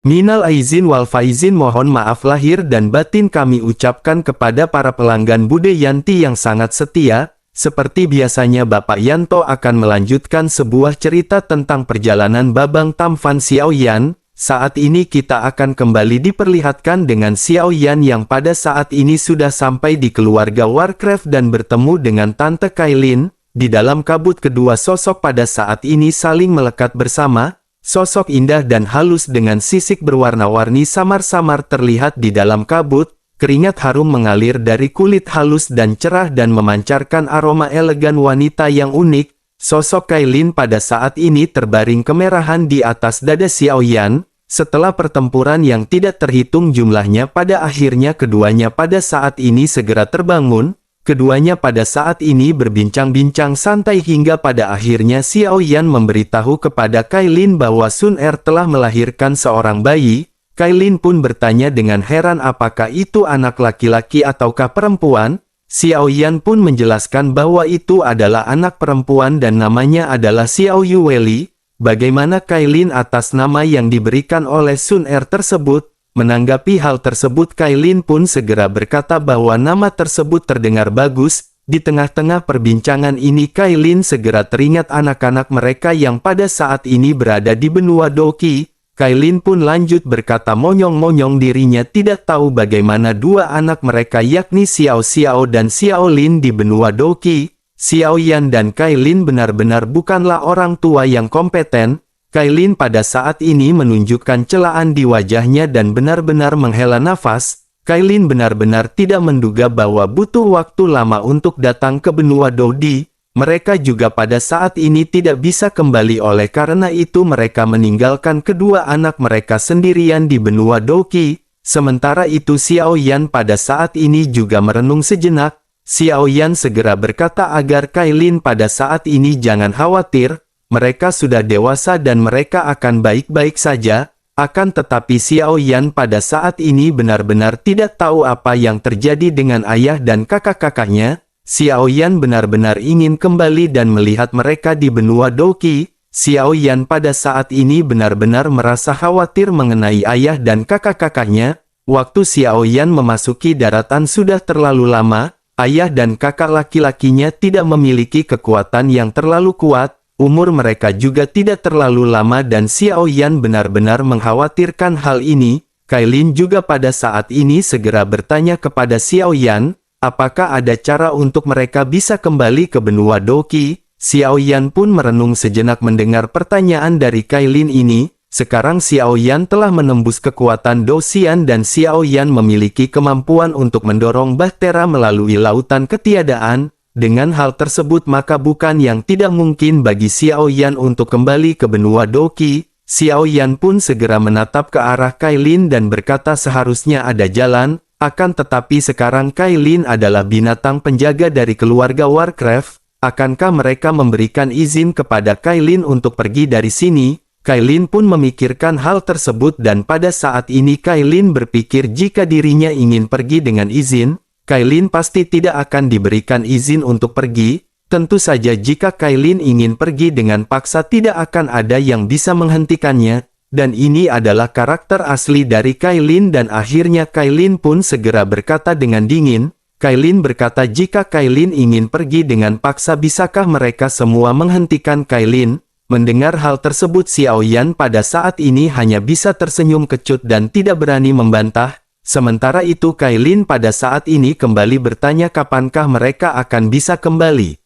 Minal aizin wal faizin, mohon maaf lahir dan batin kami ucapkan kepada para pelanggan Bude Yanti yang sangat setia. Seperti biasanya Bapak Yanto akan melanjutkan sebuah cerita tentang perjalanan Babang Tamfan Xiaoyan. Saat ini kita akan kembali diperlihatkan dengan Xiaoyan yang pada saat ini sudah sampai di keluarga Warcraft dan bertemu dengan Tante Kailin. Di dalam kabut kedua sosok pada saat ini saling melekat bersama. Sosok indah dan halus dengan sisik berwarna-warni samar-samar terlihat di dalam kabut. Keringat harum mengalir dari kulit halus dan cerah dan memancarkan aroma elegan wanita yang unik. Sosok Kailin pada saat ini terbaring kemerahan di atas dada Xiaoyan. Setelah pertempuran yang tidak terhitung jumlahnya, pada akhirnya keduanya pada saat ini segera terbangun. Keduanya pada saat ini berbincang-bincang santai hingga pada akhirnya Xiaoyan memberitahu kepada Kailin bahwa Sun Er telah melahirkan seorang bayi. Kailin pun bertanya dengan heran apakah itu anak laki-laki ataukah perempuan. Xiaoyan pun menjelaskan bahwa itu adalah anak perempuan dan namanya adalah Xiao Yueli. Bagaimana Kailin atas nama yang diberikan oleh Sun Er tersebut? Menanggapi hal tersebut, Kailin pun segera berkata bahwa nama tersebut terdengar bagus. Di tengah-tengah perbincangan ini Kailin segera teringat anak-anak mereka yang pada saat ini berada di benua Doki. Kailin pun lanjut berkata monyong-monyong dirinya tidak tahu bagaimana dua anak mereka yakni Xiao Xiao dan Xiao Lin di benua Doki. Xiaoyan dan Kailin benar-benar bukanlah orang tua yang kompeten. Kailin pada saat ini menunjukkan celaan di wajahnya dan benar-benar menghela nafas. Kailin benar-benar tidak menduga bahwa butuh waktu lama untuk datang ke benua Dodi. Mereka juga pada saat ini tidak bisa kembali, oleh karena itu mereka meninggalkan kedua anak mereka sendirian di benua Doki. Sementara itu Xiaoyan pada saat ini juga merenung sejenak. Xiaoyan segera berkata agar Kailin pada saat ini jangan khawatir. Mereka sudah dewasa dan mereka akan baik-baik saja. Akan tetapi Xiaoyan pada saat ini benar-benar tidak tahu apa yang terjadi dengan ayah dan kakak-kakaknya. Xiaoyan benar-benar ingin kembali dan melihat mereka di benua Doki. Xiaoyan pada saat ini benar-benar merasa khawatir mengenai ayah dan kakak-kakaknya. Waktu Xiaoyan memasuki daratan sudah terlalu lama. Ayah dan kakak laki-lakinya tidak memiliki kekuatan yang terlalu kuat. Umur mereka juga tidak terlalu lama dan Xiaoyan benar-benar mengkhawatirkan hal ini. Kailin juga pada saat ini segera bertanya kepada Xiaoyan, apakah ada cara untuk mereka bisa kembali ke benua Doki? Xiaoyan pun merenung sejenak mendengar pertanyaan dari Kailin ini. Sekarang Xiaoyan telah menembus kekuatan Dosian dan Xiaoyan memiliki kemampuan untuk mendorong bahtera melalui lautan ketiadaan. Dengan hal tersebut maka bukan yang tidak mungkin bagi Xiaoyan untuk kembali ke benua Doki. Xiaoyan pun segera menatap ke arah Kailin dan berkata seharusnya ada jalan. Akan tetapi sekarang Kailin adalah binatang penjaga dari keluarga Warcraft. Akankah mereka memberikan izin kepada Kailin untuk pergi dari sini? Kailin pun memikirkan hal tersebut dan pada saat ini Kailin berpikir jika dirinya ingin pergi dengan izin, Kailin pasti tidak akan diberikan izin untuk pergi. Tentu saja jika Kailin ingin pergi dengan paksa tidak akan ada yang bisa menghentikannya. Dan ini adalah karakter asli dari Kailin dan akhirnya Kailin pun segera berkata dengan dingin. Kailin berkata jika Kailin ingin pergi dengan paksa bisakah mereka semua menghentikan Kailin? Mendengar hal tersebut Xiaoyan pada saat ini hanya bisa tersenyum kecut dan tidak berani membantah. Sementara itu Kailin pada saat ini kembali bertanya kapankah mereka akan bisa kembali.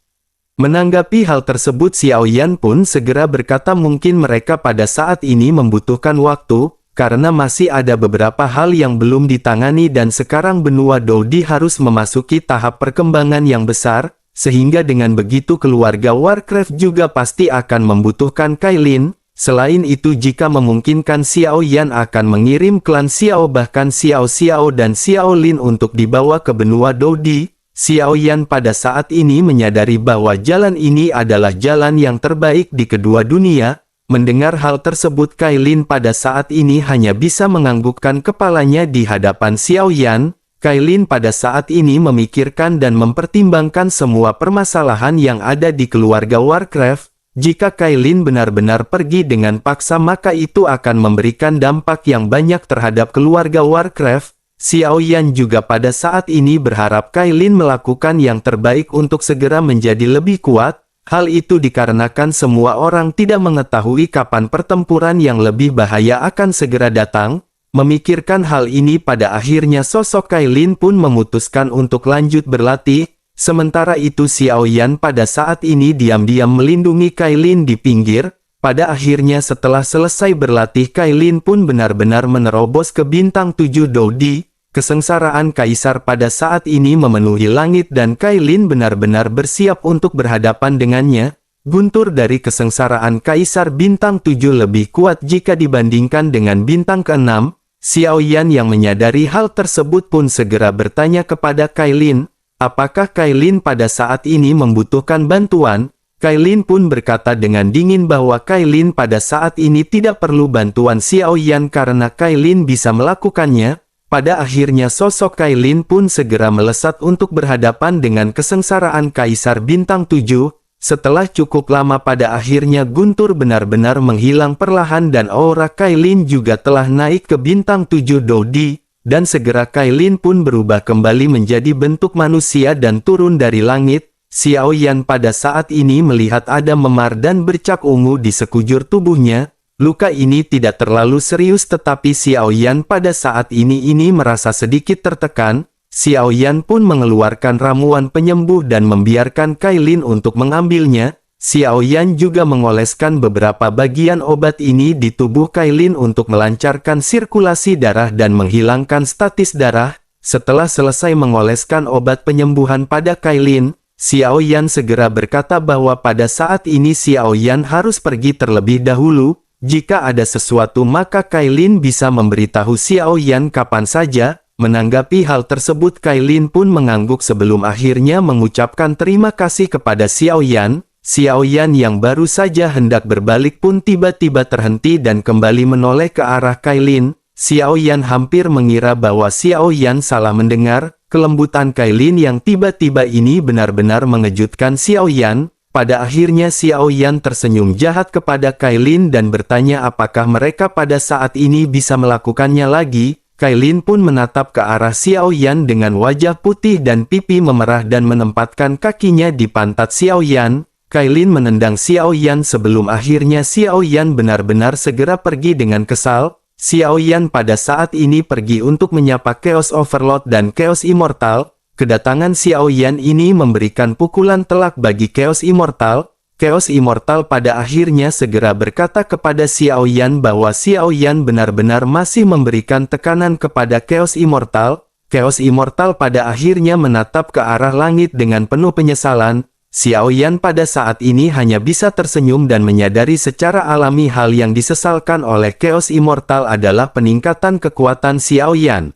Menanggapi hal tersebut Xiaoyan pun segera berkata mungkin mereka pada saat ini membutuhkan waktu, karena masih ada beberapa hal yang belum ditangani dan sekarang benua Dodi harus memasuki tahap perkembangan yang besar, sehingga dengan begitu keluarga Warcraft juga pasti akan membutuhkan Kailin. Selain itu jika memungkinkan Xiaoyan akan mengirim klan Xiao bahkan Xiao Xiao dan Xiao Lin untuk dibawa ke benua Dodi. Xiaoyan pada saat ini menyadari bahwa jalan ini adalah jalan yang terbaik di kedua dunia. Mendengar hal tersebut Kailin pada saat ini hanya bisa menganggukkan kepalanya di hadapan Xiaoyan. Kailin pada saat ini memikirkan dan mempertimbangkan semua permasalahan yang ada di keluarga Warcraft. Jika Kailin benar-benar pergi dengan paksa maka itu akan memberikan dampak yang banyak terhadap keluarga Warcraft. Xiao Yan juga pada saat ini berharap Kailin melakukan yang terbaik untuk segera menjadi lebih kuat. Hal itu dikarenakan semua orang tidak mengetahui kapan pertempuran yang lebih bahaya akan segera datang. Memikirkan hal ini pada akhirnya sosok Kailin pun memutuskan untuk lanjut berlatih. Sementara itu Xiao Yan pada saat ini diam-diam melindungi Kailin di pinggir. Pada akhirnya setelah selesai berlatih Kailin pun benar-benar menerobos ke bintang 7 Dodi. Kesengsaraan Kaisar pada saat ini memenuhi langit dan Kailin benar-benar bersiap untuk berhadapan dengannya. Guntur dari kesengsaraan Kaisar bintang 7 lebih kuat jika dibandingkan dengan bintang ke-6. Xiao Yan yang menyadari hal tersebut pun segera bertanya kepada Kailin, apakah Kailin pada saat ini membutuhkan bantuan? Kailin pun berkata dengan dingin bahwa Kailin pada saat ini tidak perlu bantuan Xiao Yan karena Kailin bisa melakukannya. Pada akhirnya sosok Kailin pun segera melesat untuk berhadapan dengan kesengsaraan Kaisar bintang 7. Setelah cukup lama pada akhirnya Guntur benar-benar menghilang perlahan dan aura Kailin juga telah naik ke bintang 7 Dodi. Dan segera Kailin pun berubah kembali menjadi bentuk manusia dan turun dari langit. Xiao Yan pada saat ini melihat ada memar dan bercak ungu di sekujur tubuhnya. Luka ini tidak terlalu serius tetapi Xiao Yan pada saat ini merasa sedikit tertekan. Xiao Yan pun mengeluarkan ramuan penyembuh dan membiarkan Kailin untuk mengambilnya. Xiao Yan juga mengoleskan beberapa bagian obat ini di tubuh Kailin untuk melancarkan sirkulasi darah dan menghilangkan statis darah. Setelah selesai mengoleskan obat penyembuhan pada Kailin, Xiao Yan segera berkata bahwa pada saat ini Xiao Yan harus pergi terlebih dahulu. Jika ada sesuatu maka Kailin bisa memberitahu Xiao Yan kapan saja. Menanggapi hal tersebut Kailin pun mengangguk sebelum akhirnya mengucapkan terima kasih kepada Xiao Yan. Xiao Yan yang baru saja hendak berbalik pun tiba-tiba terhenti dan kembali menoleh ke arah Kailin. Xiao Yan hampir mengira bahwa Xiao Yan salah mendengar. Kelembutan Kailin yang tiba-tiba ini benar-benar mengejutkan Xiao Yan. Pada akhirnya Xiao Yan tersenyum jahat kepada Kailin dan bertanya apakah mereka pada saat ini bisa melakukannya lagi. Kailin pun menatap ke arah Xiao Yan dengan wajah putih dan pipi memerah dan menempatkan kakinya di pantat Xiao Yan. Kailin menendang Xiao Yan sebelum akhirnya Xiao Yan benar-benar segera pergi dengan kesal. Xiao Yan pada saat ini pergi untuk menyapa Chaos Overlord dan Chaos Immortal. Kedatangan Xiao Yan ini memberikan pukulan telak bagi Chaos Immortal. Chaos Immortal pada akhirnya segera berkata kepada Xiao Yan bahwa Xiao Yan benar-benar masih memberikan tekanan kepada Chaos Immortal. Chaos Immortal pada akhirnya menatap ke arah langit dengan penuh penyesalan. Xiao Yan pada saat ini hanya bisa tersenyum dan menyadari secara alami hal yang disesalkan oleh Chaos Immortal adalah peningkatan kekuatan Xiao Yan.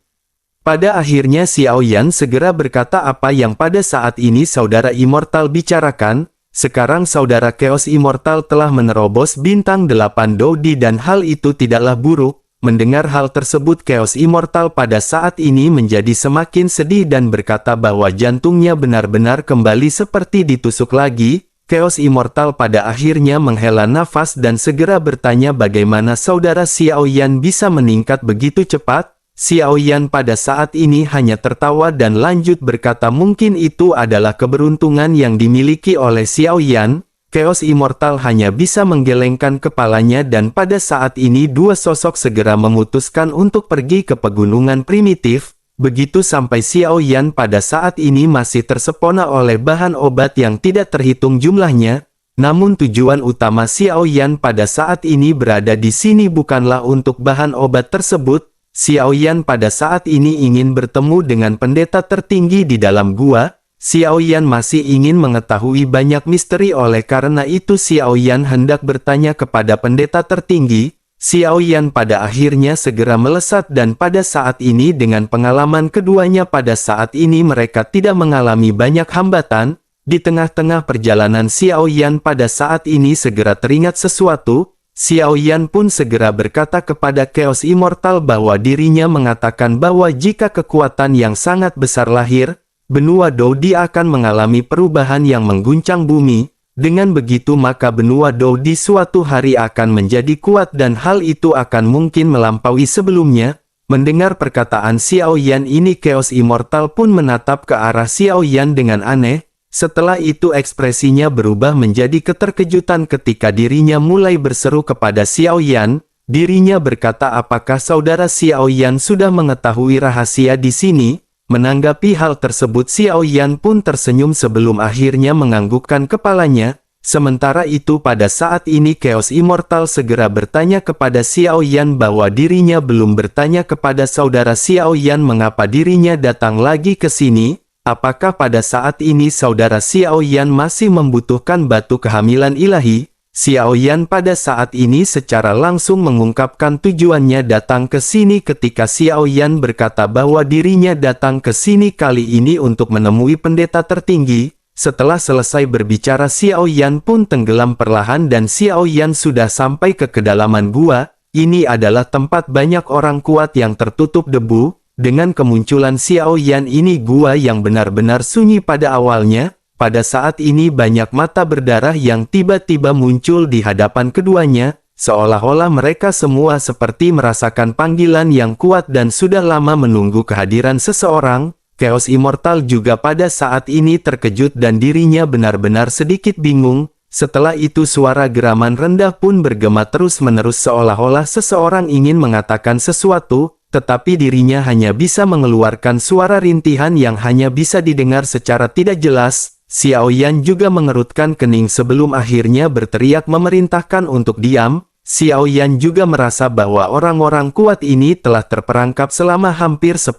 Pada akhirnya Xiao Yan segera berkata apa yang pada saat ini Saudara Immortal bicarakan. Sekarang Saudara Chaos Immortal telah menerobos bintang 8 Dodi dan hal itu tidaklah buruk. Mendengar hal tersebut Chaos Immortal pada saat ini menjadi semakin sedih dan berkata bahwa jantungnya benar-benar kembali seperti ditusuk lagi. Chaos Immortal pada akhirnya menghela nafas dan segera bertanya bagaimana Saudara Xiao Yan bisa meningkat begitu cepat. Xiao Yan pada saat ini hanya tertawa dan lanjut berkata mungkin itu adalah keberuntungan yang dimiliki oleh Xiao Yan. Chaos Immortal hanya bisa menggelengkan kepalanya dan pada saat ini dua sosok segera memutuskan untuk pergi ke pegunungan primitif. Begitu sampai Xiao Yan pada saat ini masih tersepona oleh bahan obat yang tidak terhitung jumlahnya. Namun tujuan utama Xiao Yan pada saat ini berada di sini bukanlah untuk bahan obat tersebut. Xiao Yan pada saat ini ingin bertemu dengan pendeta tertinggi di dalam gua. Xiao Yan masih ingin mengetahui banyak misteri oleh karena itu Xiao Yan hendak bertanya kepada pendeta tertinggi. Xiao Yan pada akhirnya segera melesat dan pada saat ini dengan pengalaman keduanya pada saat ini mereka tidak mengalami banyak hambatan. Di tengah-tengah perjalanan Xiao Yan pada saat ini segera teringat sesuatu. Xiao Yan pun segera berkata kepada Chaos Immortal bahwa dirinya mengatakan bahwa jika kekuatan yang sangat besar lahir, benua Dodi akan mengalami perubahan yang mengguncang bumi. Dengan begitu maka benua Dou di suatu hari akan menjadi kuat dan hal itu akan mungkin melampaui sebelumnya. Mendengar perkataan Xiao Yan ini, Chaos Immortal pun menatap ke arah Xiao Yan dengan aneh. Setelah itu ekspresinya berubah menjadi keterkejutan ketika dirinya mulai berseru kepada Xiao Yan. Dirinya berkata, apakah saudara Xiao Yan sudah mengetahui rahasia di sini? Menanggapi hal tersebut, Xiao Yan pun tersenyum sebelum akhirnya menganggukkan kepalanya. Sementara itu pada saat ini Chaos Immortal segera bertanya kepada Xiao Yan bahwa dirinya belum bertanya kepada saudara Xiao Yan mengapa dirinya datang lagi ke sini. Apakah pada saat ini saudara Xiao Yan masih membutuhkan batu kehamilan ilahi? Xiao Yan pada saat ini secara langsung mengungkapkan tujuannya datang ke sini ketika Xiao Yan berkata bahwa dirinya datang ke sini kali ini untuk menemui pendeta tertinggi. Setelah selesai berbicara, Xiao Yan pun tenggelam perlahan dan Xiao Yan sudah sampai ke kedalaman gua. Ini adalah tempat banyak orang kuat yang tertutup debu. Dengan kemunculan Xiao Yan ini, gua yang benar-benar sunyi pada awalnya. Pada saat ini banyak mata berdarah yang tiba-tiba muncul di hadapan keduanya, seolah-olah mereka semua seperti merasakan panggilan yang kuat dan sudah lama menunggu kehadiran seseorang. Chaos Immortal juga pada saat ini terkejut dan dirinya benar-benar sedikit bingung. Setelah itu suara geraman rendah pun bergema terus-menerus seolah-olah seseorang ingin mengatakan sesuatu, tetapi dirinya hanya bisa mengeluarkan suara rintihan yang hanya bisa didengar secara tidak jelas. Xiao Yan juga mengerutkan kening sebelum akhirnya berteriak memerintahkan untuk diam. Xiao Yan juga merasa bahwa orang-orang kuat ini telah terperangkap selama hampir 10.000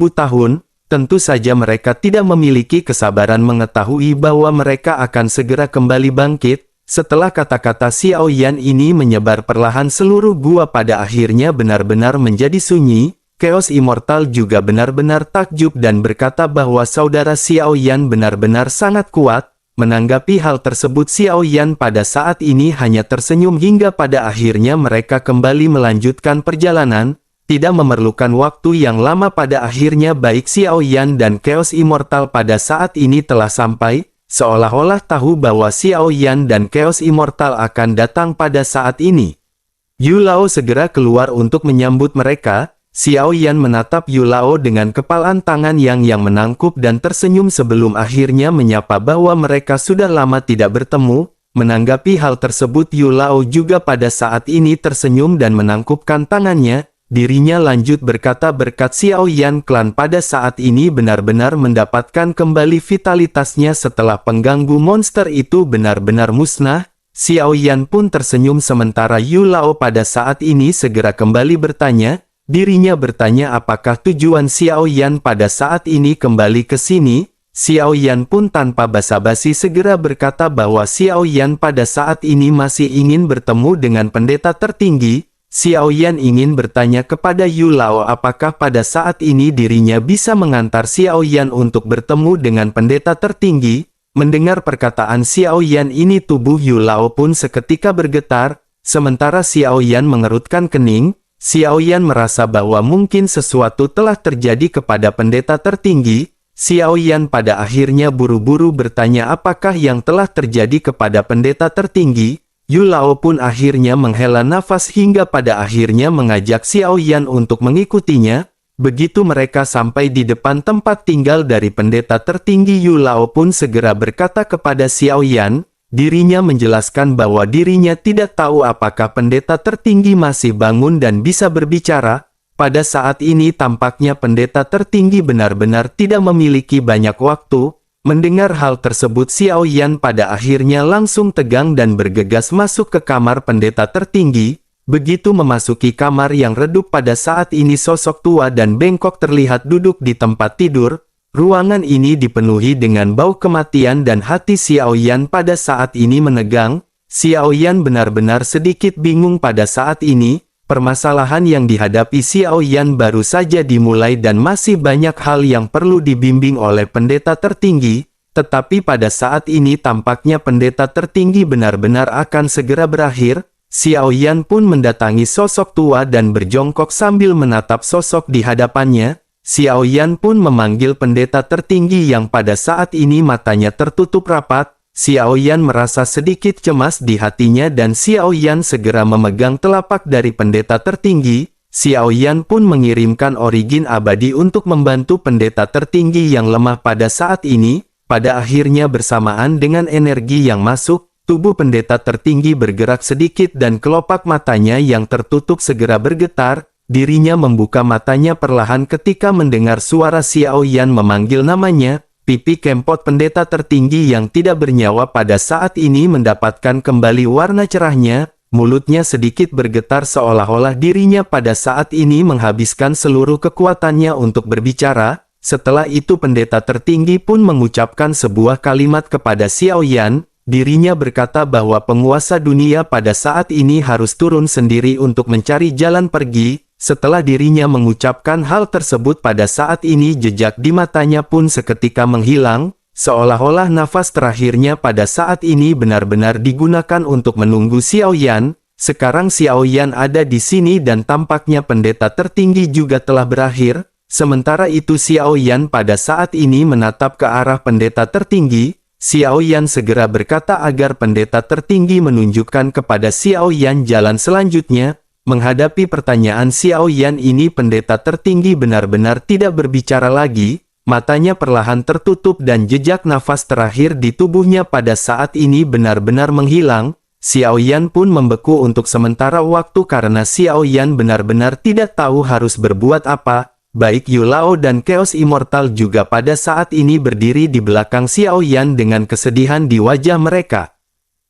tahun. Tentu saja mereka tidak memiliki kesabaran mengetahui bahwa mereka akan segera kembali bangkit. Setelah kata-kata Xiao Yan ini menyebar perlahan, seluruh gua pada akhirnya benar-benar menjadi sunyi. Chaos Immortal juga benar-benar takjub dan berkata bahwa saudara Xiao Yan benar-benar sangat kuat. Menanggapi hal tersebut, Xiao Yan pada saat ini hanya tersenyum hingga pada akhirnya mereka kembali melanjutkan perjalanan. Tidak memerlukan waktu yang lama, pada akhirnya baik Xiao Yan dan Chaos Immortal pada saat ini telah sampai. Seolah-olah tahu bahwa Xiao Yan dan Chaos Immortal akan datang pada saat ini. Yu Lao segera keluar untuk menyambut mereka. Xiao Yan menatap Yu Lao dengan kepalan tangan yang menangkup dan tersenyum sebelum akhirnya menyapa bahwa mereka sudah lama tidak bertemu. Menanggapi hal tersebut, Yu Lao juga pada saat ini tersenyum dan menangkupkan tangannya. Dirinya lanjut berkata berkat Xiao Yan, klan pada saat ini benar-benar mendapatkan kembali vitalitasnya setelah pengganggu monster itu benar-benar musnah. Xiao Yan pun tersenyum sementara Yu Lao pada saat ini segera kembali bertanya. Dirinya bertanya apakah tujuan Xiao Yan pada saat ini kembali ke sini. Xiao Yan pun tanpa basa-basi segera berkata bahwa Xiao Yan pada saat ini masih ingin bertemu dengan pendeta tertinggi. Xiao Yan ingin bertanya kepada Yu Lao apakah pada saat ini dirinya bisa mengantar Xiao Yan untuk bertemu dengan pendeta tertinggi. Mendengar perkataan Xiao Yan ini, tubuh Yu Lao pun seketika bergetar. Sementara Xiao Yan mengerutkan kening. Xiao Yan merasa bahwa mungkin sesuatu telah terjadi kepada pendeta tertinggi. Xiao Yan pada akhirnya buru-buru bertanya apakah yang telah terjadi kepada pendeta tertinggi. Yu Lao pun akhirnya menghela nafas hingga pada akhirnya mengajak Xiao Yan untuk mengikutinya. Begitu mereka sampai di depan tempat tinggal dari pendeta tertinggi, Yu Lao pun segera berkata kepada Xiao Yan. Dirinya menjelaskan bahwa dirinya tidak tahu apakah pendeta tertinggi masih bangun dan bisa berbicara. Pada saat ini tampaknya pendeta tertinggi benar-benar tidak memiliki banyak waktu. Mendengar hal tersebut, Xiao Yan pada akhirnya langsung tegang dan bergegas masuk ke kamar pendeta tertinggi. Begitu memasuki kamar yang redup, pada saat ini sosok tua dan bengkok terlihat duduk di tempat tidur. Ruangan ini dipenuhi dengan bau kematian dan hati Xiao Yan pada saat ini menegang. Xiao Yan benar-benar sedikit bingung pada saat ini. Permasalahan yang dihadapi Xiao Yan baru saja dimulai dan masih banyak hal yang perlu dibimbing oleh pendeta tertinggi. Tetapi pada saat ini tampaknya pendeta tertinggi benar-benar akan segera berakhir. Xiao Yan pun mendatangi sosok tua dan berjongkok sambil menatap sosok di hadapannya. Xiao Yan pun memanggil pendeta tertinggi yang pada saat ini matanya tertutup rapat. Xiao Yan merasa sedikit cemas di hatinya dan Xiao Yan segera memegang telapak dari pendeta tertinggi. Xiao Yan pun mengirimkan origin abadi untuk membantu pendeta tertinggi yang lemah pada saat ini. Pada akhirnya bersamaan dengan energi yang masuk, tubuh pendeta tertinggi bergerak sedikit dan kelopak matanya yang tertutup segera bergetar. Dirinya membuka matanya perlahan ketika mendengar suara Xiao Yan memanggil namanya. Pipi kempot pendeta tertinggi yang tidak bernyawa pada saat ini mendapatkan kembali warna cerahnya. Mulutnya sedikit bergetar seolah-olah dirinya pada saat ini menghabiskan seluruh kekuatannya untuk berbicara. Setelah itu pendeta tertinggi pun mengucapkan sebuah kalimat kepada Xiao Yan. Dirinya berkata bahwa penguasa dunia pada saat ini harus turun sendiri untuk mencari jalan pergi. Setelah dirinya mengucapkan hal tersebut pada saat ini jejak di matanya pun seketika menghilang. Seolah-olah nafas terakhirnya pada saat ini benar-benar digunakan untuk menunggu Xiao Yan. Sekarang Xiao Yan ada di sini dan tampaknya pendeta tertinggi juga telah berakhir. Sementara itu Xiao Yan pada saat ini menatap ke arah pendeta tertinggi. Xiao Yan segera berkata agar pendeta tertinggi menunjukkan kepada Xiao Yan jalan selanjutnya. Menghadapi pertanyaan Xiao Yan ini pendeta tertinggi benar-benar tidak berbicara lagi. Matanya perlahan tertutup dan jejak nafas terakhir di tubuhnya pada saat ini benar-benar menghilang. Xiao Yan pun membeku untuk sementara waktu karena Xiao Yan benar-benar tidak tahu harus berbuat apa. Baik Yu Lao dan Chaos Immortal juga pada saat ini berdiri di belakang Xiao Yan dengan kesedihan di wajah mereka.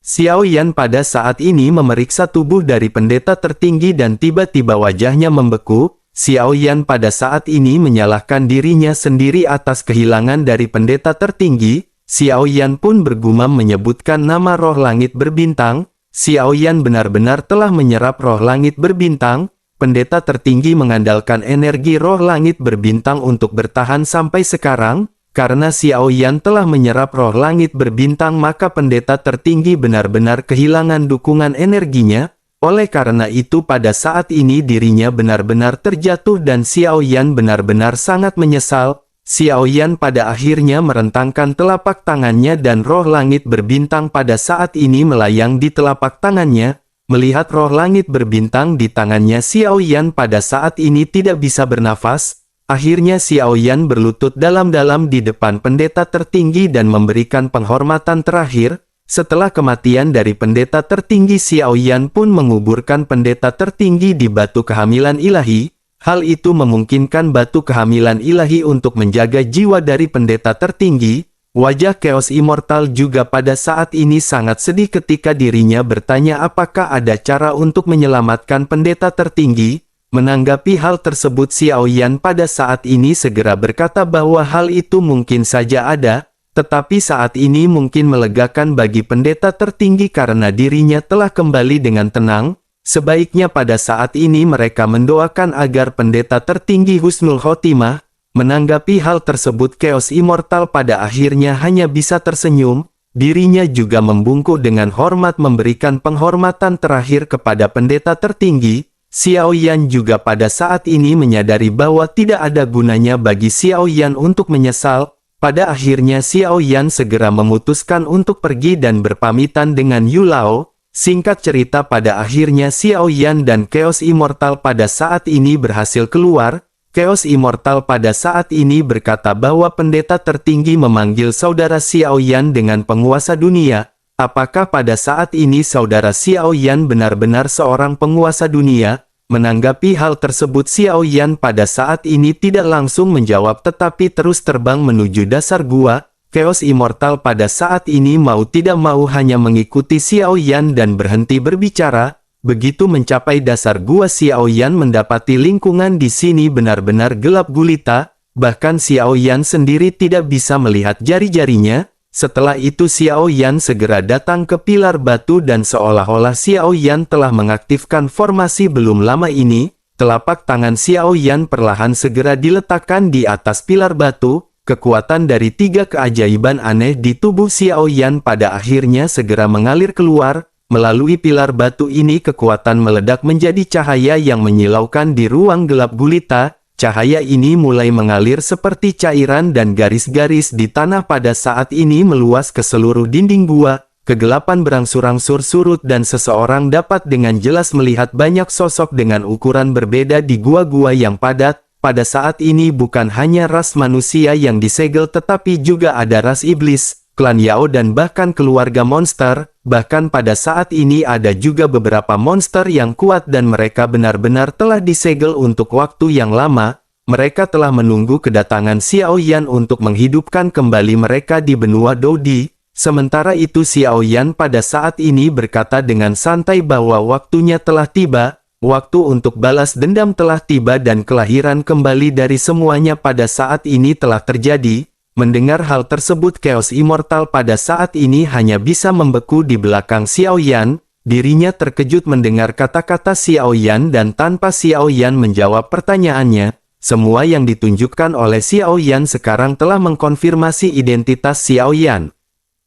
Xiao Yan pada saat ini memeriksa tubuh dari pendeta tertinggi dan tiba-tiba wajahnya membeku. Xiao Yan pada saat ini menyalahkan dirinya sendiri atas kehilangan dari pendeta tertinggi. Xiao Yan pun bergumam menyebutkan nama roh langit berbintang. Xiao Yan benar-benar telah menyerap roh langit berbintang. Pendeta tertinggi mengandalkan energi roh langit berbintang untuk bertahan sampai sekarang. Karena Xiao Yan telah menyerap roh langit berbintang maka pendeta tertinggi benar-benar kehilangan dukungan energinya. Oleh karena itu pada saat ini dirinya benar-benar terjatuh dan Xiao Yan benar-benar sangat menyesal. Xiao Yan pada akhirnya merentangkan telapak tangannya dan roh langit berbintang pada saat ini melayang di telapak tangannya. Melihat roh langit berbintang di tangannya Xiao Yan pada saat ini tidak bisa bernafas. Akhirnya Xiao Yan berlutut dalam-dalam di depan pendeta tertinggi dan memberikan penghormatan terakhir. Setelah kematian dari pendeta tertinggi Xiao Yan pun menguburkan pendeta tertinggi di batu kehamilan ilahi. Hal itu memungkinkan batu kehamilan ilahi untuk menjaga jiwa dari pendeta tertinggi. Wajah Chaos Immortal juga pada saat ini sangat sedih ketika dirinya bertanya apakah ada cara untuk menyelamatkan pendeta tertinggi. Menanggapi hal tersebut Xiao Yan pada saat ini segera berkata bahwa hal itu mungkin saja ada, tetapi saat ini mungkin melegakan bagi pendeta tertinggi karena dirinya telah kembali dengan tenang. Sebaiknya pada saat ini mereka mendoakan agar pendeta tertinggi Husnul Khotimah. Menanggapi hal tersebut Chaos Immortal pada akhirnya hanya bisa tersenyum. Dirinya juga membungkuk dengan hormat memberikan penghormatan terakhir kepada pendeta tertinggi. Xiao Yan juga pada saat ini menyadari bahwa tidak ada gunanya bagi Xiao Yan untuk menyesal. Pada akhirnya Xiao Yan segera memutuskan untuk pergi dan berpamitan dengan Yu Lao. Singkat cerita pada akhirnya Xiao Yan dan Chaos Immortal pada saat ini berhasil keluar. Chaos Immortal pada saat ini berkata bahwa pendeta tertinggi memanggil saudara Xiao Yan dengan penguasa dunia. Apakah pada saat ini saudara Xiao Yan benar-benar seorang penguasa dunia? Menanggapi hal tersebut Xiao Yan pada saat ini tidak langsung menjawab tetapi terus terbang menuju dasar gua. Chaos Immortal pada saat ini mau tidak mau hanya mengikuti Xiao Yan dan berhenti berbicara. Begitu mencapai dasar gua Xiao Yan mendapati lingkungan di sini benar-benar gelap gulita. Bahkan Xiao Yan sendiri tidak bisa melihat jari-jarinya. Setelah itu Xiao Yan segera datang ke pilar batu dan seolah-olah Xiao Yan telah mengaktifkan formasi belum lama ini. Telapak tangan Xiao Yan perlahan segera diletakkan di atas pilar batu. Kekuatan dari 3 keajaiban aneh di tubuh Xiao Yan pada akhirnya segera mengalir keluar. Melalui pilar batu ini kekuatan meledak menjadi cahaya yang menyilaukan di ruang gelap gulita. cahaya ini mulai mengalir seperti cairan dan garis-garis di tanah pada saat ini meluas ke seluruh dinding gua. Kegelapan berangsur-angsur surut dan seseorang dapat dengan jelas melihat banyak sosok dengan ukuran berbeda di gua-gua yang padat. Pada saat ini bukan hanya ras manusia yang disegel tetapi juga ada ras iblis, klan Yao dan bahkan keluarga monster. Bahkan pada saat ini ada juga beberapa monster yang kuat dan mereka benar-benar telah disegel untuk waktu yang lama. Mereka telah menunggu kedatangan Xiao Yan untuk menghidupkan kembali mereka di benua Dodi. Sementara itu Xiao Yan pada saat ini berkata dengan santai bahwa waktunya telah tiba, waktu untuk balas dendam telah tiba dan kelahiran kembali dari semuanya pada saat ini telah terjadi. Mendengar hal tersebut Chaos Immortal pada saat ini hanya bisa membeku di belakang Xiao Yan. Dirinya terkejut mendengar kata-kata Xiao Yan dan tanpa Xiao Yan menjawab pertanyaannya, semua yang ditunjukkan oleh Xiao Yan sekarang telah mengkonfirmasi identitas Xiao Yan.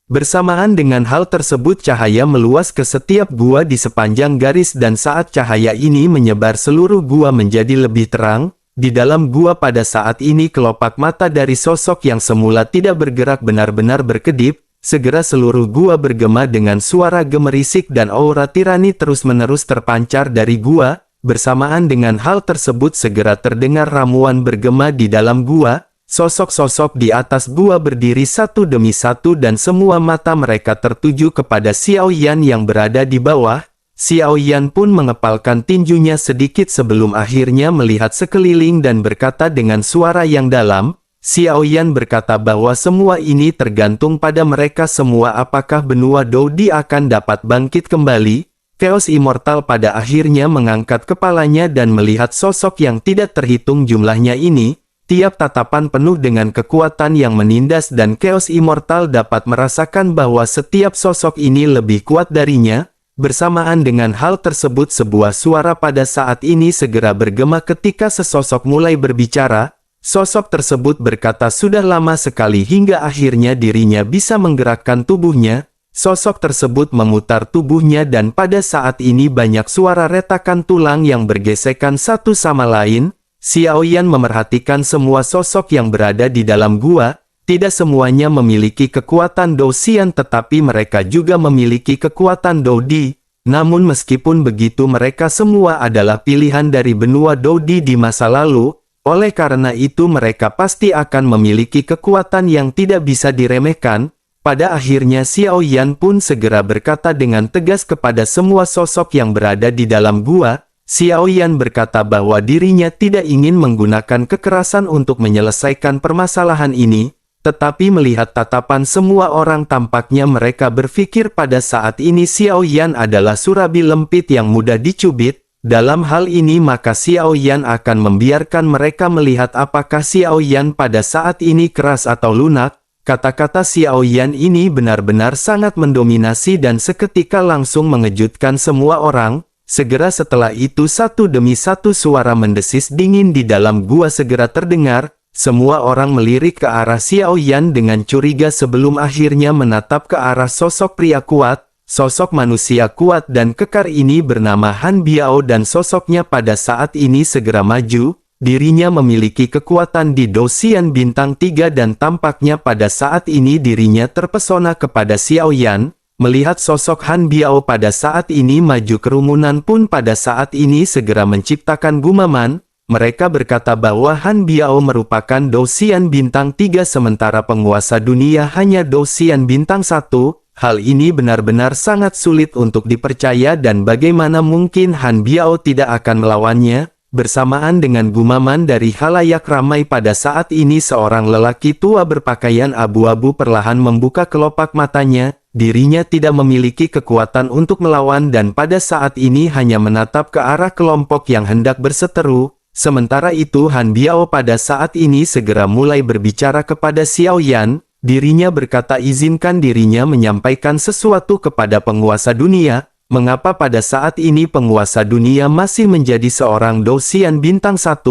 Bersamaan dengan hal tersebut cahaya meluas ke setiap gua di sepanjang garis dan saat cahaya ini menyebar seluruh gua menjadi lebih terang. Di dalam gua pada saat ini kelopak mata dari sosok yang semula tidak bergerak benar-benar berkedip. Segera seluruh gua bergema dengan suara gemerisik dan aura tirani terus-menerus terpancar dari gua. Bersamaan dengan hal tersebut segera terdengar ramuan bergema di dalam gua. Sosok-sosok di atas gua berdiri satu demi satu dan semua mata mereka tertuju kepada Xiao Yan yang berada di bawah. Xiao Yan pun mengepalkan tinjunya sedikit sebelum akhirnya melihat sekeliling dan berkata dengan suara yang dalam. Xiao Yan berkata bahwa semua ini tergantung pada mereka semua apakah benua Dodi akan dapat bangkit kembali. Chaos Immortal pada akhirnya mengangkat kepalanya dan melihat sosok yang tidak terhitung jumlahnya ini. Tiap tatapan penuh dengan kekuatan yang menindas dan Chaos Immortal dapat merasakan bahwa setiap sosok ini lebih kuat darinya. Bersamaan dengan hal tersebut sebuah suara pada saat ini segera bergema ketika sesosok mulai berbicara. Sosok tersebut berkata sudah lama sekali hingga akhirnya dirinya bisa menggerakkan tubuhnya. Sosok tersebut memutar tubuhnya dan pada saat ini banyak suara retakan tulang yang bergesekan satu sama lain. Xiao Yan memerhatikan semua sosok yang berada di dalam gua. Tidak semuanya memiliki kekuatan Dou Xian tetapi mereka juga memiliki kekuatan Dodi. Namun meskipun begitu mereka semua adalah pilihan dari benua Dodi di masa lalu. Oleh karena itu mereka pasti akan memiliki kekuatan yang tidak bisa diremehkan. Pada akhirnya Xiao Yan pun segera berkata dengan tegas kepada semua sosok yang berada di dalam gua. Xiao Yan berkata bahwa dirinya tidak ingin menggunakan kekerasan untuk menyelesaikan permasalahan ini, tetapi melihat tatapan semua orang tampaknya mereka berpikir pada saat ini Xiao Yan adalah surabi lempit yang mudah dicubit. Dalam hal ini maka Xiao Yan akan membiarkan mereka melihat apakah Xiao Yan pada saat ini keras atau lunak. Kata-kata Xiao Yan ini benar-benar sangat mendominasi dan seketika langsung mengejutkan semua orang. Segera setelah itu satu demi satu suara mendesis dingin di dalam gua segera terdengar. Semua orang melirik ke arah Xiao Yan dengan curiga sebelum akhirnya menatap ke arah sosok pria kuat. Sosok manusia kuat dan kekar ini bernama Han Biao dan sosoknya pada saat ini segera maju. Dirinya memiliki kekuatan di Dou Xian bintang 3 dan tampaknya pada saat ini dirinya terpesona kepada Xiao Yan. Melihat sosok Han Biao pada saat ini maju kerumunan pun pada saat ini segera menciptakan gumaman. Mereka berkata bahwa Han Biao merupakan Dou Xian bintang 3 sementara penguasa dunia hanya Dou Xian bintang 1. Hal ini benar-benar sangat sulit untuk dipercaya dan bagaimana mungkin Han Biao tidak akan melawannya. Bersamaan dengan gumaman dari halayak ramai pada saat ini seorang lelaki tua berpakaian abu-abu perlahan membuka kelopak matanya. Dirinya tidak memiliki kekuatan untuk melawan dan pada saat ini hanya menatap ke arah kelompok yang hendak berseteru. Sementara itu Han Biao pada saat ini segera mulai berbicara kepada Xiao Yan. Dirinya berkata izinkan dirinya menyampaikan sesuatu kepada penguasa dunia. Mengapa pada saat ini penguasa dunia masih menjadi seorang Dou Xian bintang 1?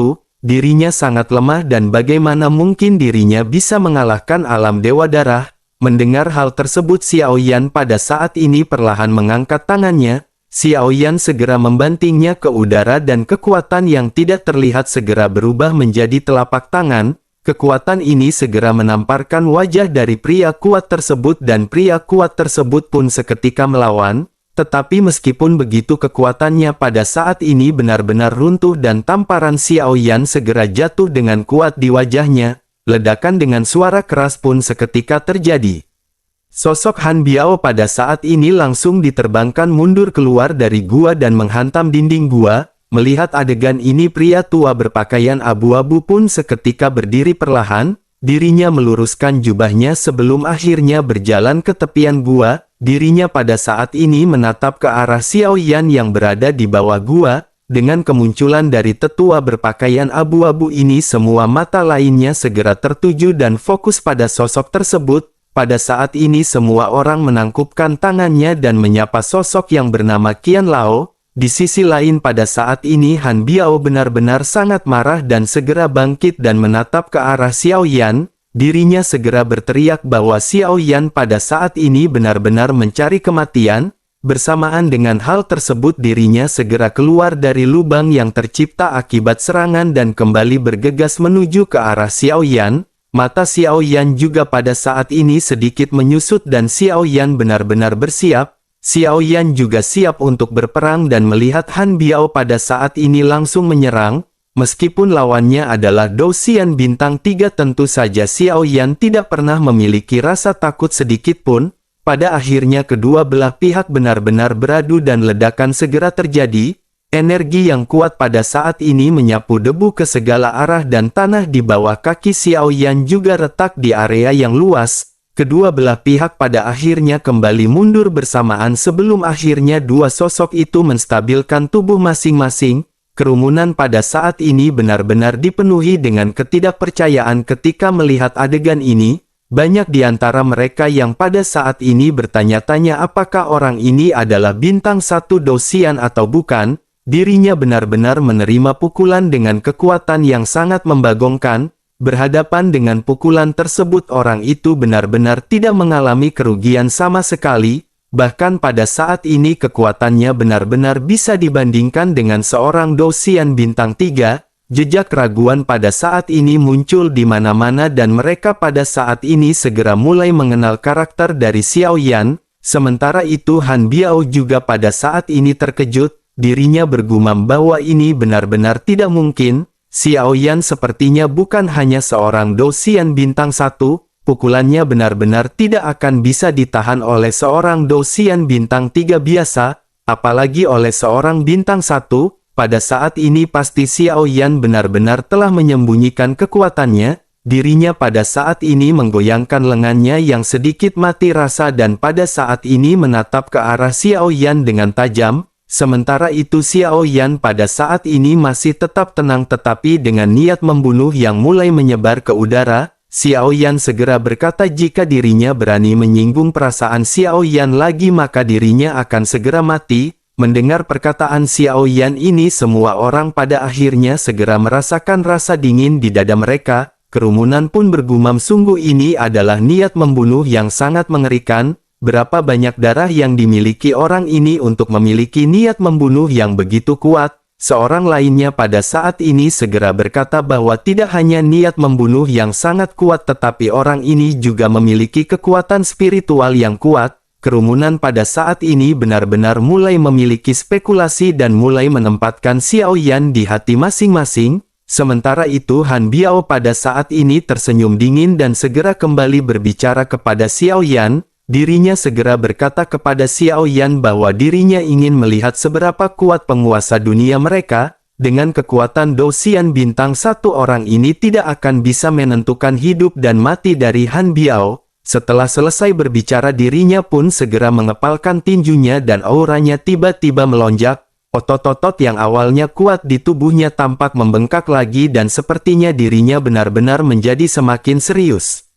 Dirinya sangat lemah dan bagaimana mungkin dirinya bisa mengalahkan alam Dewa Darah? Mendengar hal tersebut Xiao Yan pada saat ini perlahan mengangkat tangannya. Xiao Yan segera membantingnya ke udara dan kekuatan yang tidak terlihat segera berubah menjadi telapak tangan. Kekuatan ini segera menamparkan wajah dari pria kuat tersebut dan pria kuat tersebut pun seketika melawan. Tetapi meskipun begitu kekuatannya pada saat ini benar-benar runtuh dan tamparan Xiao Yan segera jatuh dengan kuat di wajahnya. Ledakan dengan suara keras pun seketika terjadi. Sosok Han Biao pada saat ini langsung diterbangkan mundur keluar dari gua dan menghantam dinding gua. Melihat adegan ini pria tua berpakaian abu-abu pun seketika berdiri perlahan. Dirinya meluruskan jubahnya sebelum akhirnya berjalan ke tepian gua. Dirinya pada saat ini menatap ke arah Xiao Yan yang berada di bawah gua. Dengan kemunculan dari tetua berpakaian abu-abu ini semua mata lainnya segera tertuju dan fokus pada sosok tersebut. Pada saat ini semua orang menangkupkan tangannya dan menyapa sosok yang bernama Qian Lao. Di sisi lain pada saat ini Han Biao benar-benar sangat marah dan segera bangkit dan menatap ke arah Xiao Yan. Dirinya segera berteriak bahwa Xiao Yan pada saat ini benar-benar mencari kematian. Bersamaan dengan hal tersebut dirinya segera keluar dari lubang yang tercipta akibat serangan dan kembali bergegas menuju ke arah Xiao Yan. Mata Xiao Yan juga pada saat ini sedikit menyusut dan Xiao Yan benar-benar bersiap. Xiao Yan juga siap untuk berperang dan melihat Han Biao pada saat ini langsung menyerang. Meskipun lawannya adalah Dou Xian bintang 3 tentu saja Xiao Yan tidak pernah memiliki rasa takut sedikit pun. Pada akhirnya kedua belah pihak benar-benar beradu dan ledakan segera terjadi. Energi yang kuat pada saat ini menyapu debu ke segala arah dan tanah di bawah kaki Xiao Yan juga retak di area yang luas. Kedua belah pihak pada akhirnya kembali mundur bersamaan sebelum akhirnya dua sosok itu menstabilkan tubuh masing-masing. Kerumunan pada saat ini benar-benar dipenuhi dengan ketidakpercayaan ketika melihat adegan ini. Banyak di antara mereka yang pada saat ini bertanya-tanya apakah orang ini adalah bintang 1 Dou Xian atau bukan. Dirinya benar-benar menerima pukulan dengan kekuatan yang sangat membagongkan. Berhadapan dengan pukulan tersebut orang itu benar-benar tidak mengalami kerugian sama sekali. Bahkan pada saat ini kekuatannya benar-benar bisa dibandingkan dengan seorang Dou Xian bintang 3. Jejak keraguan pada saat ini muncul di mana-mana dan mereka pada saat ini segera mulai mengenal karakter dari Xiao Yan. Sementara itu Han Biao juga pada saat ini terkejut. Dirinya bergumam bahwa ini benar-benar tidak mungkin. Xiao Yan sepertinya bukan hanya seorang Dou Xian bintang 1. Pukulannya benar-benar tidak akan bisa ditahan oleh seorang Dou Xian bintang 3 biasa. Apalagi oleh seorang bintang 1. Pada saat ini pasti Xiao Yan benar-benar telah menyembunyikan kekuatannya. Dirinya pada saat ini menggoyangkan lengannya yang sedikit mati rasa dan pada saat ini menatap ke arah Xiao Yan dengan tajam. Sementara itu Xiao Yan pada saat ini masih tetap tenang tetapi dengan niat membunuh yang mulai menyebar ke udara. Xiao Yan segera berkata jika dirinya berani menyinggung perasaan Xiao Yan lagi maka dirinya akan segera mati. Mendengar perkataan Xiao Yan ini semua orang pada akhirnya segera merasakan rasa dingin di dada mereka. Kerumunan pun bergumam sungguh ini adalah niat membunuh yang sangat mengerikan. Berapa banyak darah yang dimiliki orang ini untuk memiliki niat membunuh yang begitu kuat. Seorang lainnya pada saat ini segera berkata bahwa tidak hanya niat membunuh yang sangat kuat tetapi orang ini juga memiliki kekuatan spiritual yang kuat. Kerumunan pada saat ini benar-benar mulai memiliki spekulasi dan mulai menempatkan Xiao Yan di hati masing-masing. Sementara itu Han Biao pada saat ini tersenyum dingin dan segera kembali berbicara kepada Xiao Yan. Dirinya segera berkata kepada Xiao Yan bahwa dirinya ingin melihat seberapa kuat penguasa dunia mereka. Dengan kekuatan Dou Xian bintang 1 orang ini tidak akan bisa menentukan hidup dan mati dari Han Biao. Setelah selesai berbicara dirinya pun segera mengepalkan tinjunya dan auranya tiba-tiba melonjak. Otot-otot yang awalnya kuat di tubuhnya tampak membengkak lagi dan sepertinya dirinya benar-benar menjadi semakin serius.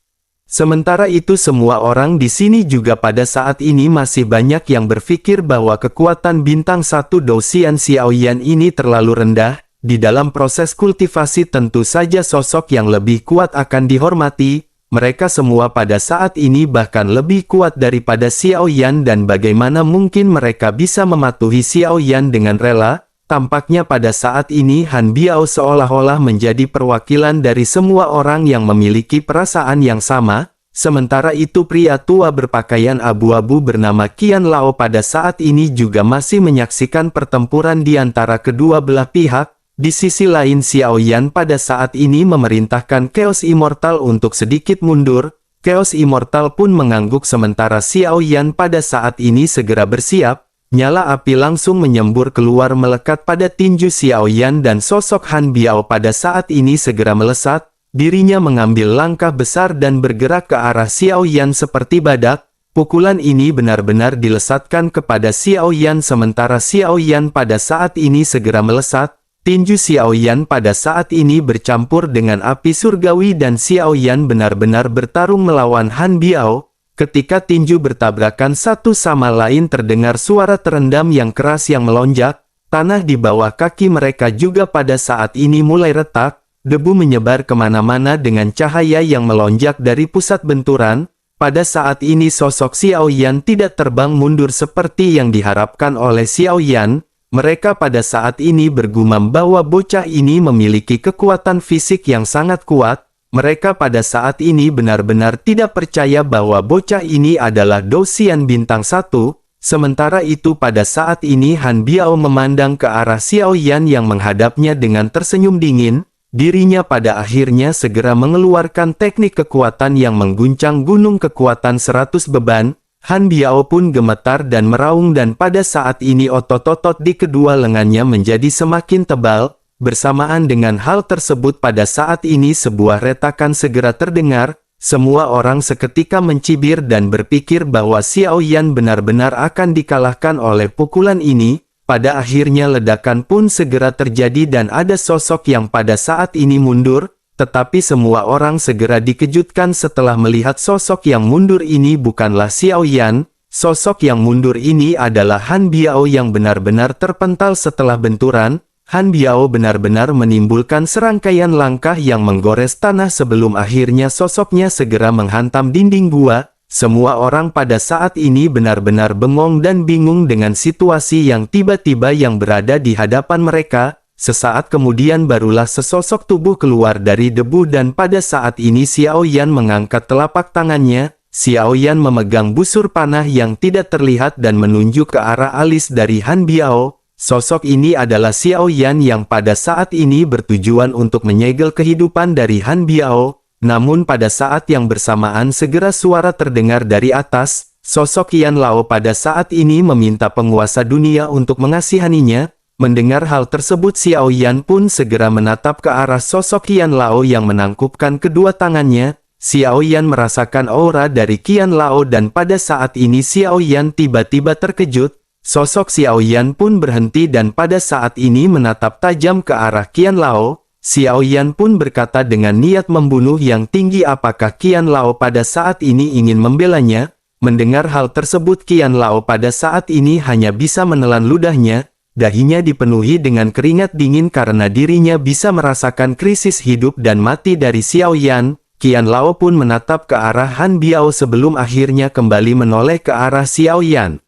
Sementara itu semua orang di sini juga pada saat ini masih banyak yang berpikir bahwa kekuatan bintang 1 Dou Xian Xiao Yan ini terlalu rendah. Di dalam proses kultivasi tentu saja sosok yang lebih kuat akan dihormati. mereka semua pada saat ini bahkan lebih kuat daripada Xiao Yan dan bagaimana mungkin mereka bisa mematuhi Xiao Yan dengan rela. Tampaknya pada saat ini Han Biao seolah-olah menjadi perwakilan dari semua orang yang memiliki perasaan yang sama. Sementara itu pria tua berpakaian abu-abu bernama Qian Lao pada saat ini juga masih menyaksikan pertempuran di antara kedua belah pihak. Di sisi lain Xiao Yan pada saat ini memerintahkan Chaos Immortal untuk sedikit mundur. Chaos Immortal pun mengangguk sementara Xiao Yan pada saat ini segera bersiap. Nyala api langsung menyembur keluar melekat pada tinju Xiao Yan dan sosok Han Biao pada saat ini segera melesat. Dirinya mengambil langkah besar dan bergerak ke arah Xiao Yan seperti badak. Pukulan ini benar-benar dilesatkan kepada Xiao Yan sementara Xiao Yan pada saat ini segera melesat. Tinju Xiao Yan pada saat ini bercampur dengan api surgawi dan Xiao Yan benar-benar bertarung melawan Han Biao. Ketika tinju bertabrakan satu sama lain terdengar suara terendam yang keras yang melonjak. Tanah di bawah kaki mereka juga pada saat ini mulai retak. Debu menyebar kemana-mana dengan cahaya yang melonjak dari pusat benturan. Pada saat ini sosok Xiao Yan tidak terbang mundur seperti yang diharapkan oleh Xiao Yan. Mereka pada saat ini bergumam bahwa bocah ini memiliki kekuatan fisik yang sangat kuat. Mereka pada saat ini benar-benar tidak percaya bahwa bocah ini adalah Dou Xian bintang 1. Sementara itu pada saat ini Han Biao memandang ke arah Xiao Yan yang menghadapnya dengan tersenyum dingin. Dirinya pada akhirnya segera mengeluarkan teknik kekuatan yang mengguncang gunung kekuatan 100 beban. Han Biao pun gemetar dan meraung dan pada saat ini otot-otot di kedua lengannya menjadi semakin tebal. Bersamaan dengan hal tersebut pada saat ini sebuah retakan segera terdengar. Semua orang seketika mencibir dan berpikir bahwa Xiao Yan benar-benar akan dikalahkan oleh pukulan ini. Pada akhirnya ledakan pun segera terjadi dan ada sosok yang pada saat ini mundur. Tetapi semua orang segera dikejutkan setelah melihat sosok yang mundur ini bukanlah Xiao Yan. Sosok yang mundur ini adalah Han Biao yang benar-benar terpental setelah benturan. Han Biao benar-benar menimbulkan serangkaian langkah yang menggores tanah sebelum akhirnya sosoknya segera menghantam dinding gua. Semua orang pada saat ini benar-benar bengong dan bingung dengan situasi yang tiba-tiba yang berada di hadapan mereka. Sesaat kemudian barulah sesosok tubuh keluar dari debu dan pada saat ini Xiao Yan mengangkat telapak tangannya. Xiao Yan memegang busur panah yang tidak terlihat dan menunjuk ke arah alis dari Han Biao. Sosok ini adalah Xiao Yan yang pada saat ini bertujuan untuk menyegel kehidupan dari Han Biao. Namun pada saat yang bersamaan segera suara terdengar dari atas. Sosok Qian Lao pada saat ini meminta penguasa dunia untuk mengasihaninya. Mendengar hal tersebut Xiao Yan pun segera menatap ke arah sosok Qian Lao yang menangkupkan kedua tangannya. Xiao Yan merasakan aura dari Qian Lao dan pada saat ini Xiao Yan tiba-tiba terkejut. Sosok Xiao Yan pun berhenti dan pada saat ini menatap tajam ke arah Qian Lao. Xiao Yan pun berkata dengan niat membunuh yang tinggi apakah Qian Lao pada saat ini ingin membelanya. Mendengar hal tersebut Qian Lao pada saat ini hanya bisa menelan ludahnya. Dahinya dipenuhi dengan keringat dingin karena dirinya bisa merasakan krisis hidup dan mati dari Xiao Yan. Qian Lao pun menatap ke arah Han Biao sebelum akhirnya kembali menoleh ke arah Xiao Yan.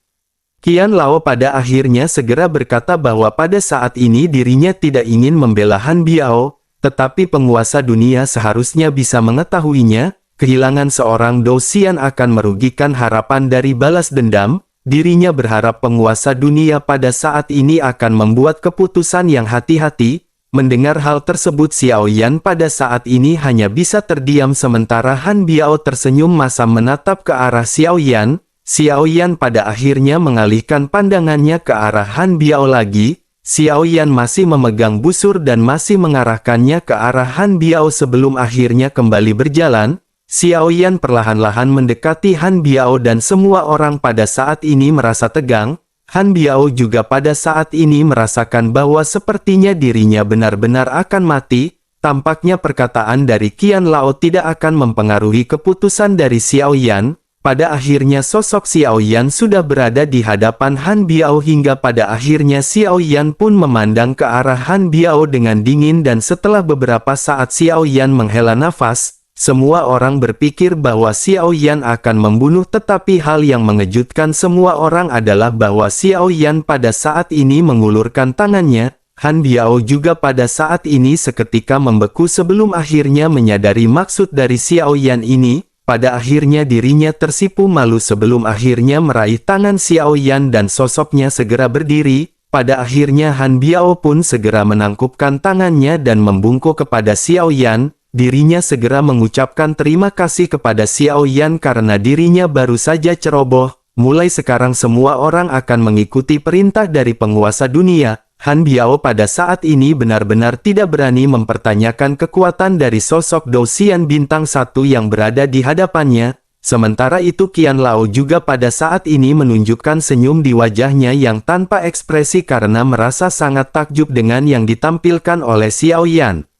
Qian Lao pada akhirnya segera berkata bahwa pada saat ini dirinya tidak ingin membela Han Biao, tetapi penguasa dunia seharusnya bisa mengetahuinya. Kehilangan seorang Dou Xian akan merugikan harapan dari balas dendam. Dirinya berharap penguasa dunia pada saat ini akan membuat keputusan yang hati-hati. Mendengar hal tersebut Xiao Yan pada saat ini hanya bisa terdiam sementara Han Biao tersenyum masam menatap ke arah Xiao Yan. Xiao Yan pada akhirnya mengalihkan pandangannya ke arah Han Biao lagi. Xiao Yan masih memegang busur dan masih mengarahkannya ke arah Han Biao sebelum akhirnya kembali berjalan. Xiao Yan perlahan-lahan mendekati Han Biao dan semua orang pada saat ini merasa tegang. Han Biao juga pada saat ini merasakan bahwa sepertinya dirinya benar-benar akan mati. Tampaknya perkataan dari Qian Lao tidak akan mempengaruhi keputusan dari Xiao Yan. Pada akhirnya sosok Xiao Yan sudah berada di hadapan Han Biao hingga pada akhirnya Xiao Yan pun memandang ke arah Han Biao dengan dingin dan setelah beberapa saat Xiao Yan menghela nafas, Semua orang berpikir bahwa Xiao Yan akan membunuh, tetapi hal yang mengejutkan semua orang adalah bahwa Xiao Yan pada saat ini mengulurkan tangannya. Han Biao juga pada saat ini seketika membeku sebelum akhirnya menyadari maksud dari Xiao Yan ini. Pada akhirnya dirinya tersipu malu sebelum akhirnya meraih tangan Xiao Yan dan sosoknya segera berdiri. Pada akhirnya Han Biao pun segera menangkupkan tangannya dan membungkuk kepada Xiao Yan. Dirinya segera mengucapkan terima kasih kepada Xiao Yan karena dirinya baru saja ceroboh. Mulai sekarang semua orang akan mengikuti perintah dari penguasa dunia. Han Biao pada saat ini benar-benar tidak berani mempertanyakan kekuatan dari sosok Dou Xian bintang 1 yang berada di hadapannya. Sementara itu Qian Lao juga pada saat ini menunjukkan senyum di wajahnya yang tanpa ekspresi karena merasa sangat takjub dengan yang ditampilkan oleh Xiao Yan.